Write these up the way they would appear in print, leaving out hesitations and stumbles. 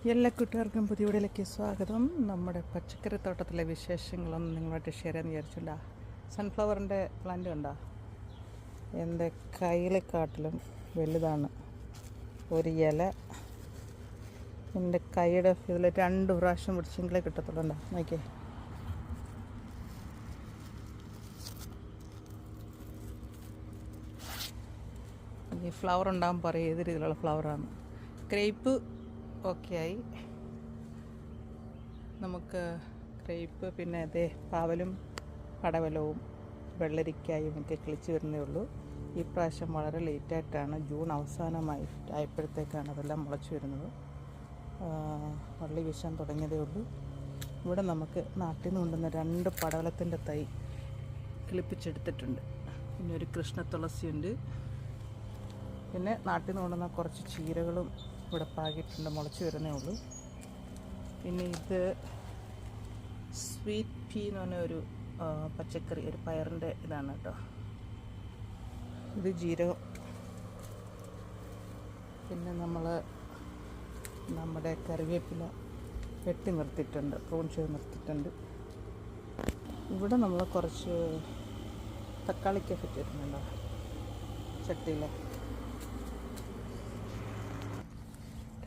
എല്ലാ കൂട്ടുകാർക്കും പുതിയ വീഡിയോയിലേക്ക് സ്വാഗതം. നമ്മുടെ പച്ചക്കറിത്തോട്ടത്തിലെ വിശേഷങ്ങളൊന്നും നിങ്ങളുമായിട്ട് ഷെയർ ചെയ്യാൻ വിചാരിച്ചില്ല. സൺഫ്ലവറിൻ്റെ പ്ലാന്റ് കണ്ടോ? എൻ്റെ കയ്യിലെക്കാട്ടിലും വലുതാണ്. ഒരു ഇല എൻ്റെ കൈയുടെ ഇതിൽ 2 പ്രാവശ്യം പിടിച്ചെങ്കിലേ കിട്ടത്തുള്ളൂ. നോക്കിയേ, ഈ ഫ്ലവർ ഉണ്ടാകുമ്പോൾ പറയും ഏത് രീതിയിലുള്ള ഫ്ലവറാണ്. ക്രേപ്പ് ഓക്കെ ആയി. നമുക്ക് ക്രേപ്പ്, പിന്നെ അതേ പാവലും പടവലവും വെള്ളരിക്കായും ഒക്കെ കിളിച്ച് വരുന്നേ ഉള്ളൂ. ഈ പ്രാവശ്യം വളരെ ലേറ്റായിട്ടാണ്, ജൂൺ അവസാനമായിട്ടായപ്പോഴത്തേക്കാണ് അതെല്ലാം മുളച്ച് വരുന്നത്. വള്ളി വീശാൻ തുടങ്ങിയതേ ഉള്ളൂ. ഇവിടെ നമുക്ക് നാട്ടിൽ നിന്ന് കൊണ്ടുവന്ന 2 പടവലത്തിൻ്റെ തൈ കിളിപ്പിച്ചെടുത്തിട്ടുണ്ട്. പിന്നെ ഒരു കൃഷ്ണ തുളസിയുണ്ട്. പിന്നെ നാട്ടിൽ നിന്ന് കൊണ്ടുവന്ന കുറച്ച് ചീരകളും ഇവിടെ പാകിയിട്ടുണ്ട്, മുളച്ച് വരുന്നേ ഉള്ളൂ. പിന്നെ ഇത് സ്വീറ്റ് പീ എന്ന് പറഞ്ഞ ഒരു പച്ചക്കറി, ഒരു പയറിൻ്റെ ഇതാണ് കേട്ടോ. ഇത് ജീരകം. പിന്നെ നമ്മുടെ കറിവേപ്പില വെട്ടി നിർത്തിയിട്ടുണ്ട്, പ്രൂൺ ചെയ്ത് നിർത്തിയിട്ടുണ്ട്. ഇവിടെ നമ്മൾ കുറച്ച് തക്കാളിക്കൊക്കെ ഇട്ടിട്ടുണ്ടോ ചട്ടിയിൽ.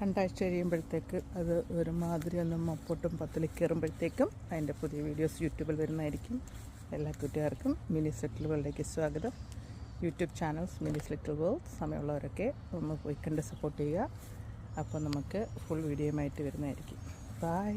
2 ആഴ്ച കഴിയുമ്പോഴത്തേക്ക് അത് ഒരുമാതിരി ഒന്ന് മൊപ്പോട്ടും പത്തിൽ കയറുമ്പോഴത്തേക്കും അതിൻ്റെ പുതിയ വീഡിയോസ് യൂട്യൂബിൽ വരുന്നതായിരിക്കും. എല്ലാ കൂട്ടുകാർക്കും മിനിസ് ലിറ്റിൽ വേൾഡിലേക്ക് സ്വാഗതം. YouTube channels Mini's little world. സമയമുള്ളവരൊക്കെ ഒന്ന് പോയി കണ്ട് സപ്പോർട്ട് ചെയ്യുക. അപ്പോൾ നമുക്ക് ഫുൾ വീഡിയോയുമായിട്ട് വരുന്നതായിരിക്കും. ബൈ.